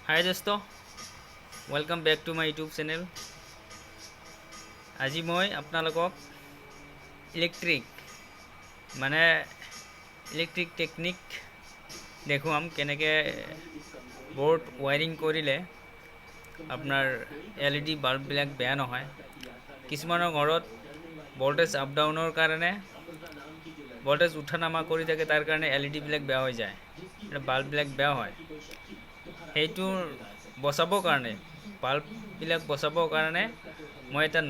হাই দোস্ত, welcome back to my YouTube channel. আজি মই আপোনালোকক ইলেক্ট্ৰিক টেকনিক দেখুৱাম। কেনেকৈ বৰ্ড ৱাইৰিং কৰিলে আপোনাৰ LED বাল্ববিলাক বেয়া নহয়। কিছুমানৰ ঘৰত ভল্টেজ আপ ডাউনৰ কাৰণে ভল্টেজ উঠা নামা কৰি থাকে, তাৰ কাৰণে LED বিলাক বেয়া হৈ যায়, বাল্ববিলাক বেয়া হয়। সেইটোৰ বচাবৰ কাৰণে, বাল্ববিলাক বচাবৰ কাৰণে মই এটা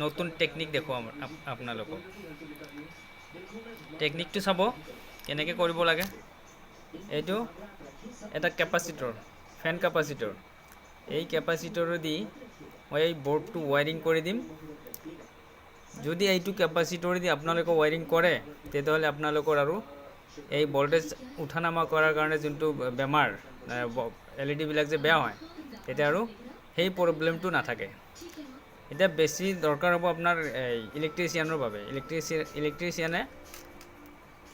নতুন টেকনিক দেখুৱাম আপোনালোকক। টেকনিকটো চাব কেনেকৈ কৰিব লাগে। এইটো এটা কেপাচিটৰ, ফেন কেপাচিটৰ। এই কেপাচিটৰেদি মই এই বৰ্ডটো ৱাইৰিং কৰি দিম। যদি এইটো কেপাচিটৰেদি আপোনালোকে ৱাইৰিং কৰে, তেতিয়াহ'লে আপোনালোকৰ আৰু এই ভল্টেজ উঠা নামা কৰাৰ কাৰণে যোনটো বেমাৰ, LED বিলাক যে বেয়া হয়, তেতিয়া আৰু সেই প্ৰব্লেমটো নাথাকে। এতিয়া বেছি দৰকাৰ হ'ব আপোনাৰ ইলেক্ট্ৰিচিয়ানৰ বাবে। ইলেক্ট্ৰিচিয়ানে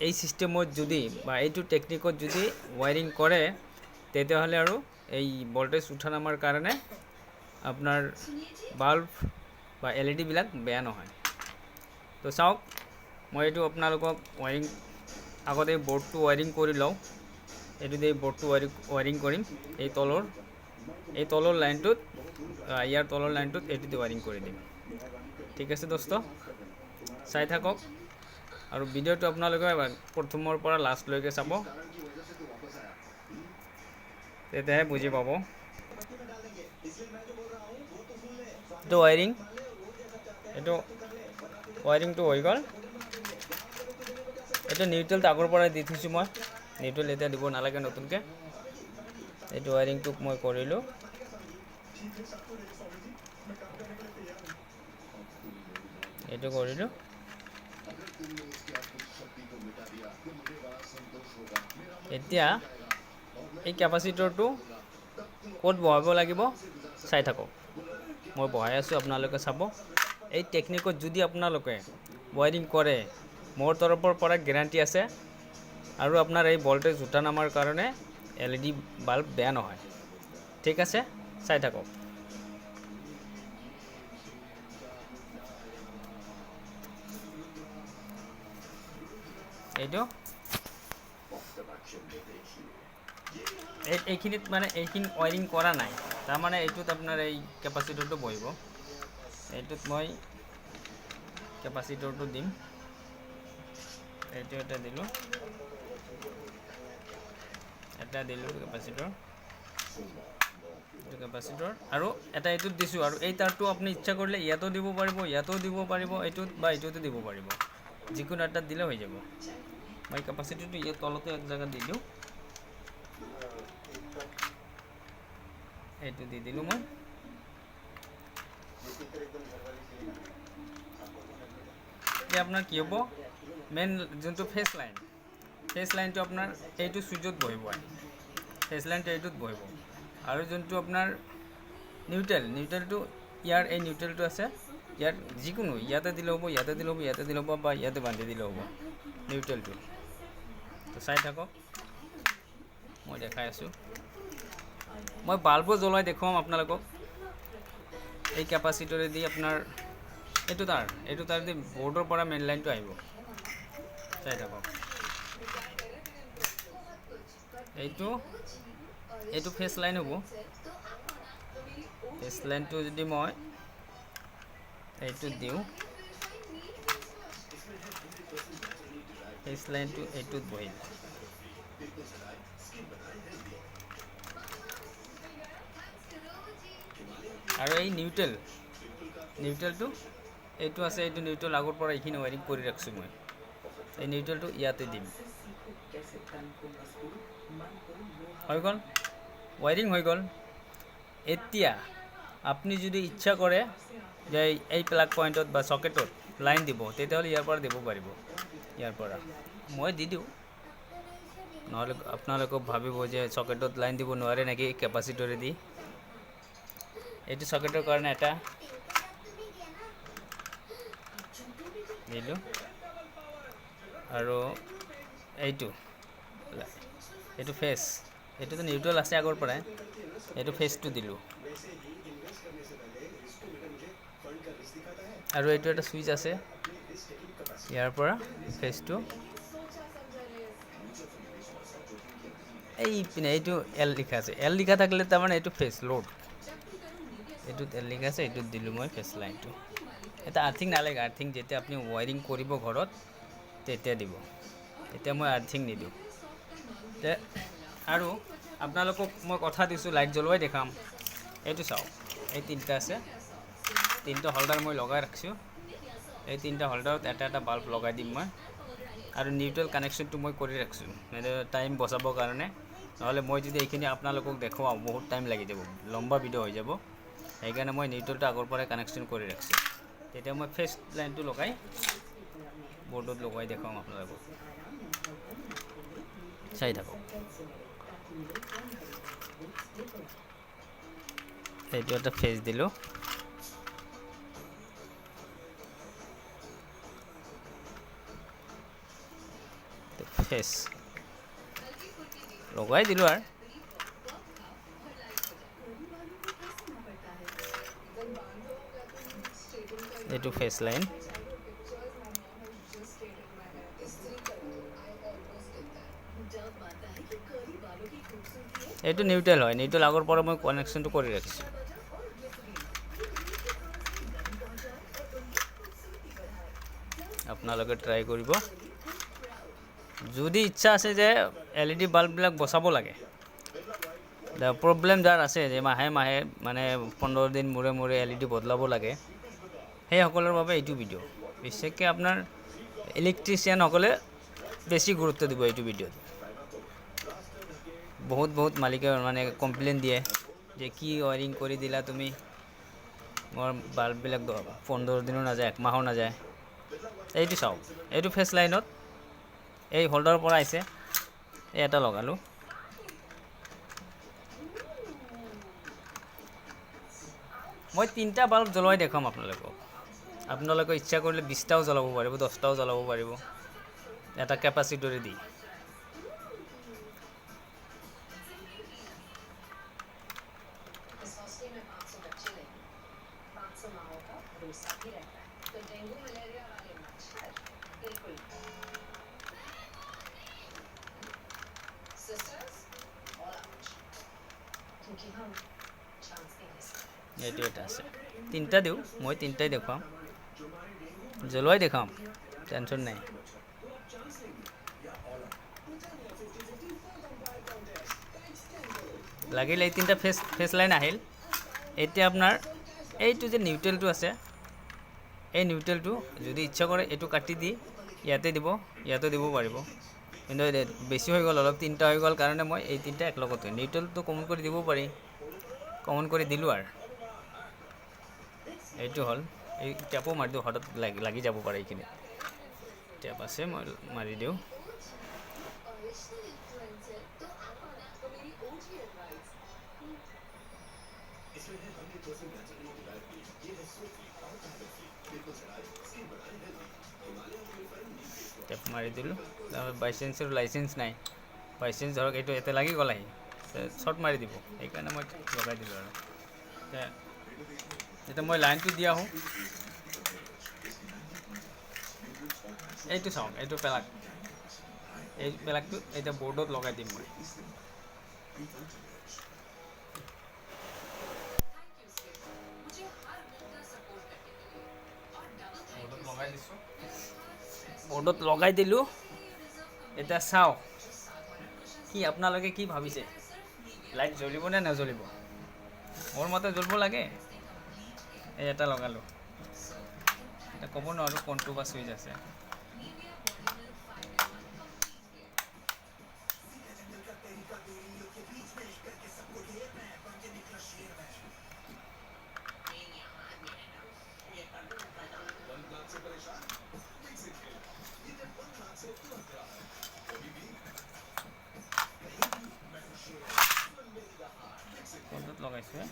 এই চিষ্টেমত যদি বা এইটো টেকনিকত যদি ৱাইৰিং কৰে, তেতিয়াহ'লে আৰু এই ভল্টেজ উঠা নামাৰ কাৰণে আপোনাৰ বাল্ব বা LED বিলাক বেয়া নহয়। তো চাওক, মই এইটো আপোনালোকক আগতে বৰ্ডটো ৱাইৰিং কৰি লওঁ। এইটো দি বৰ্ডটো ৱাইৰিং কৰিম। এই তলৰ লাইনটোত, ইয়াৰ তলৰ লাইনটোত এইটো দি ৱাইৰিং কৰি দিম। ঠিক আছে দোস্ত, চাই থাকক আৰু ভিডিঅ'টো আপোনালোকে প্ৰথমৰ পৰা লাষ্টলৈকে চাব, তেতিয়াহে বুজি পাব। এইটো ৱাইৰিংটো হৈ গ'ল। এইটো নিউট্ৰেলটো আগৰ পৰাই দি থৈছোঁ মই। নিউট্ৰেল এতিয়া দিব নালাগে নতুনকৈ। এইটো ৱাইৰিংটোক মই কৰিলোঁ। এইটো কৰিলোঁ। এতিয়া এই কেপাচিটৰটো ক'ত বহাব লাগিব চাই থাকক। মই বহাই আছোঁ, আপোনালোকে চাব। এই টেকনিকত যদি আপোনালোকে ৱাইৰিং কৰে, মোৰ তৰফৰ পৰা গেৰাণ্টি আছে আৰু আপোনাৰ এই ভল্টেজ উঠা নামাৰ কাৰণে LED বাল্ব বেয়া নহয়। ঠিক আছে, চাই থাকক। এইখিনিত মানে এইখিনি ৱাইৰিং কৰা নাই, তাৰমানে এইটোত আপোনাৰ এই কেপাচিটৰটো বহিব। এইটোত মই কেপাচিটৰটো দিম। এইটো এটা দিলোঁ কেপাচিটৰ আৰু এটা এইটোত দিছোঁ। আৰু এই তাৰটো আপুনি ইচ্ছা কৰিলে ইয়াতো দিব পাৰিব, ইয়াতো দিব পাৰিব, এইটোত বা এইটোতো দিব পাৰিব। যিকোনো এটাত দিলে হৈ যাব। মই কেপাচিটৰটো ইয়াত তলতে এক জেগাত দি দিওঁ। এইটো দি দিলোঁ মই। এতিয়া আপোনাৰ কি হ'ব, মেইন যোনটো ফেচ লাইনটো আপোনাৰ এইটো চুইচত বহিব। ফেচ লাইনটো এইটোত বহিব। আৰু যোনটো আপোনাৰ নিউট্ৰেলটো ইয়াৰ এই নিউট্ৰেলটো আছে, ইয়াত যিকোনো ইয়াতে দিলে হ'ব, ইয়াতে দিলে হ'ব, ইয়াতে দিলে হ'ব, বা ইয়াতে বান্ধি দিলে হ'ব নিউট্ৰেলটো। তো চাই থাকক, মই দেখাই আছোঁ। মই বাল্বো জ্বলাই দেখুৱাম আপোনালোকক। এই কেপাচিটৰেদি আপোনাৰ এইটো তাৰ দি বৰ্ডৰ পৰা মেইন লাইনটো আহিব। চাই থাকক। এইটো ফেচ লাইন হ'ব। ফেচ লাইনটো যদি মই এইটোত দিওঁ, ফেচ লাইনটো এইটোত বহিল। আৰু এই নিউট্ৰেলটো এইটো আছে, এইটো নিউট্ৰেল আগৰ পৰা এইখিনি ৱাইৰিং কৰি ৰাখিছোঁ মই। এই নিউট্ৰেলটো ইয়াতে দিম। হৈ গ'ল, ৱাইৰিং হৈ গ'ল। এতিয়া আপুনি যদি ইচ্ছা কৰে যে এই প্লাগ পইণ্টত বা চকেটত লাইন দিব, তেতিয়াহ'লে ইয়াৰ পৰা দিব পাৰিব। ইয়াৰ পৰা মই দি দিওঁ, নহ'লে আপোনালোকক ভাবিব যে চকেটত লাইন দিব নোৱাৰে নেকি কেপাচিটৰেদি। এইটো চকেটৰ কাৰণে এটা দিলোঁ। আৰু এইটো ফেচ এইটোতো নিউট্ৰেল আছে আগৰ পৰাই, এইটো ফেজটো দিলোঁ। আৰু এইটো এটা ছুইচ আছে, ইয়াৰ পৰা ফেজটো এই পিনে এইটো এল লিখা আছে, এল লিখা থাকিলে তাৰমানে এইটো ফেজ লোড, এইটোত এল লিখা আছে, এইটোত দিলোঁ মই ফেজ লাইনটো। এটা আৰ্থিং নালাগে, আৰ্থিং যেতিয়া আপুনি ৱাইৰিং কৰিব ঘৰত তেতিয়া দিব, এতিয়া মই আৰ্থিং নিদিওঁ। আৰু আপোনালোকক মই কথা দিছোঁ লাইট জ্বলোৱাই দেখাম। এইটো চাওক, এই তিনিটা আছে, তিনিটা হোল্ডাৰ মই লগাই ৰাখিছোঁ। এই তিনিটা হোল্ডাৰত এটা এটা বাল্ব লগাই দিম মই, আৰু নিউট্ৰেল কানেকশ্যনটো মই কৰি ৰাখিছোঁ টাইম বচাবৰ কাৰণে। নহ'লে মই যদি এইখিনি আপোনালোকক দেখুৱাওঁ বহুত টাইম লাগি যাব, লম্বা ভিডিঅ' হৈ যাব। সেইকাৰণে মই নিউট্ৰেলটো আগৰ পৰাই কানেকশ্যন কৰি ৰাখিছোঁ। তেতিয়া মই ফেজ লাইনটো লগাই বৰ্ডত লগাই দেখুৱাম আপোনালোকক, চাই থাকক। এইটো এটা ফেজ দিলোঁ, ফেজ লগাই দিলোঁ আৰু এইটো ফেজ লাইন। এইটো নিউট্ৰেল হয়, নিউট্ৰেল আগৰ পৰা মই কানেকশ্যনটো কৰি ৰাখিছোঁ। আপোনালোকে ট্ৰাই কৰিব। যদি ইচ্ছা আছে যে LED বাল্ববিলাক বচাব লাগে, প্ৰব্লেম যাৰ আছে যে মাহে মাহে মানে 15 দিন মূৰে মূৰে LED বদলাব লাগে, সেইসকলৰ বাবে এইটো ভিডিঅ'। বিশেষকৈ আপোনাৰ ইলেক্ট্ৰিচিয়ানসকলে বেছি গুৰুত্ব দিব এইটো ভিডিঅ'ত। বহুত মালিকে মানে কমপ্লেইন দিয়ে যে কি ৱাৰিং কৰি দিলা তুমি, মোৰ বাল্ববিলাক 15 দিনো নাযায়, 1 মাহো নাযায়। এইটো চাওক, এইটো ফেজ লাইনত এই হোল্ডাৰৰ পৰা আহিছে, এই এটা লগালোঁ। মই 3টা বাল্ব জ্বলাই দেখুৱাম আপোনালোকক। আপোনালোকে ইচ্ছা কৰিলে 20টাও জ্বলাব পাৰিব, 10টাও জ্বলাব পাৰিব, এটা কেপাচিটৰে দি। এইটো এটা আছে, 3টা দিওঁ, মই 3টাই দেখুৱাম, জ্বলোৱাই দেখাম, টেনশ্যন নাই। লাগিলে এই 3টা ফেজ লাইন আহিল। এতিয়া আপোনাৰ এইটো যে নিউট্ৰেলটো আছে, এই নিউট্ৰেলটো যদি ইচ্ছা কৰে এইটো কাটি দি ইয়াতে দিব, ইয়াতে দিব পাৰিব। কিন্তু বেছি হৈ গ'ল অলপ, 3টা হৈ গ'ল কাৰণে মই এই 3টা একলগতে, নিউট্ৰেলটো কমন কৰি দিব পাৰি, কমন কৰি দিলোঁ। আৰু এইটো হ'ল, এই টেপো মাৰি দিওঁ, হঠাৎ লাগি যাব পাৰে এইখিনি। টেপ আছে, মই মাৰি দিওঁ। টেপ মাৰি দিলোঁ। তাৰপিছত বাইচান্সৰ লাইচেঞ্চ নাই, বাইচান্স ধৰক এইটো ইয়াতে লাগি গ'ল, আহি শ্বৰ্ট মাৰি দিব, সেইকাৰণে মই লগাই দিলোঁ। আৰু এতিয়া মই লাইনটো দি আহোঁ। এইটো চাওক, এইটো পেলাক, এই পেলাকটো এতিয়া বৰ্ডত লগাই দিম মই। বৰ্ডত লগাই দিলোঁ। এতিয়া চাওক কি আপোনালোকে কি ভাবিছে, লাইট জ্বলিব নে নজ্বলিব? মোৰ মতে জ্বলিব লাগে। এই এটা লগালোঁ, এতিয়া ক'ব নোৱাৰোঁ কোনটো বা চুইচ আছে। কোনটোত লগাইছোঁ?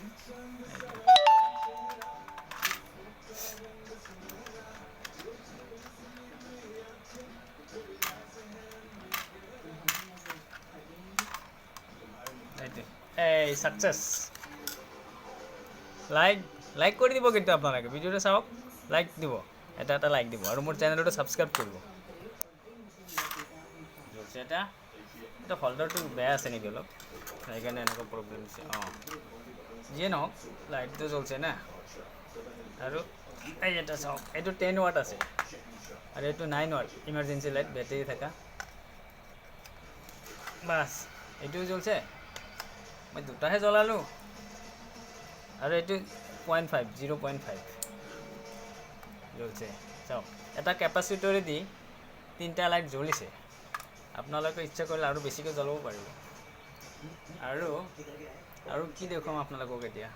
এই সাকসেস লাইক কৰি দিব কিন্তু আপোনালোকে ভিডিঅ'টো চাওক লাইক দিব এটা লাইক দিব আৰু মোৰ চেনেলটো ছাবস্ক্ৰাইব কৰিব জ্বলছে এটা হোল্ডাৰটো বেয়া আছে নেকি অলপ সেইকাৰণে এনেকুৱা প্ৰব্লেম হৈছে যিয়ে নহওক লাইটটো জ্বলছে না আৰু এই এটা চাওক এইটো 10 ৱাট আছে আৰু এইটো 9 ৱাট ইমাৰ্জেঞ্চি লাইট বেটাৰী থকা বাছ এইটোও জ্বলছে মই দুটাহে জ্বলালোঁ আৰু এইটো 0.5 জ্বলছে চাওক এটা কেপাচিটৰেদি 3টা লাইট জ্বলিছে আপোনালোকে ইচ্ছা কৰিলে আৰু বেছিকৈ জ্বলাব পাৰিব আৰু কি দেখুৱাম আপোনালোকক এতিয়া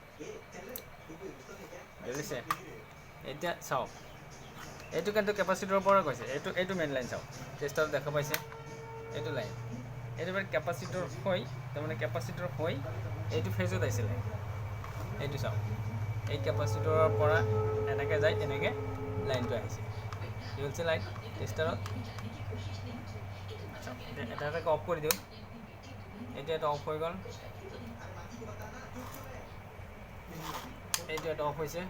জ্বলিছে এতিয়া চাওক এইটো কিন্তু কেপাচিটৰৰ পৰা গৈছে এইটো মেইন লাইন চাওক টেষ্টাৰত দেখা পাইছে এইটো লাইন এইটো মানে কেপাচিটৰ হৈ তাৰমানে কেপাচিটৰ হৈ এইটো ফেজত আহিছিলে এইটো চাওক এই কেপাচিটৰৰ পৰা এনেকৈ যায় এনেকৈ লাইনটো আহিছে কি হৈছে লাইট টেষ্টাৰত এটাকে অফ কৰি দিওঁ এইটো এটা অফ হৈ গ'ল এইটো এটা অফ হৈছে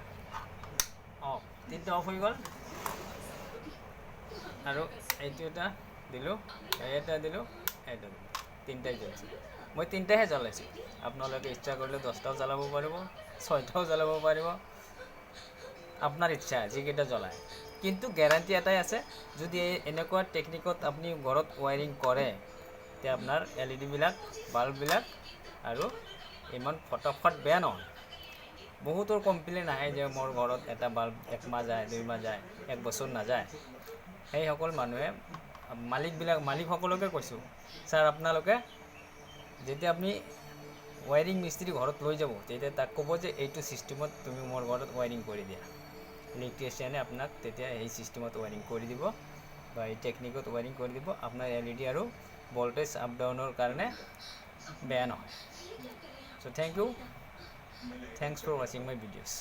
তিনিটা অফ হৈ গ'ল আৰু এইটো এটা দিলোঁ এটা দিলোঁ এইটো দিলোঁ তিনিটাই জ্বলিছে মই তিনিটাহে জ্বলাইছোঁ আপোনালোকে ইচ্ছা কৰিলে 10টাও জ্বলাব পাৰিব 6টাও জ্বলাব পাৰিব আপোনাৰ ইচ্ছা যিকেইটা জ্বলায় কিন্তু গেৰাণ্টি এটাই আছে যদি এনেকুৱা টেকনিকত আপুনি ঘৰত ৱায়াৰিং কৰে তেতিয়া আপোনাৰ LED বিলাক বাল্ববিলাক আৰু ইমান ফটাফট বেয়া নহয় বহুতৰ কমপ্লেইন আহে যে মোৰ ঘৰত এটা বাল্ব 1 মাহ যায় 2 মাহ যায় 1 বছৰ নাযায় সেইসকল মানুহে মালিকসকলকে কৈছোঁ ছাৰ আপোনালোকে যেতিয়া আপুনি ৱায়াৰিং মিস্ত্ৰী ঘৰত লৈ যাব তেতিয়া তাক ক'ব যে এইটো ছিষ্টেমত তুমি মোৰ ঘৰত ৱায়াৰিং কৰি দিয়া ইলেক্ট্ৰিচিয়ানে আপোনাক তেতিয়া এই ছিষ্টেমত ৱায়াৰিং কৰি দিব বা এই টেকনিকত ৱায়াৰিং কৰি দিব আপোনাৰ LED আৰু ভোল্টেজ আপ ডাউনৰ কাৰণে বেয়া নহয় so' thank you thanks for watching my videos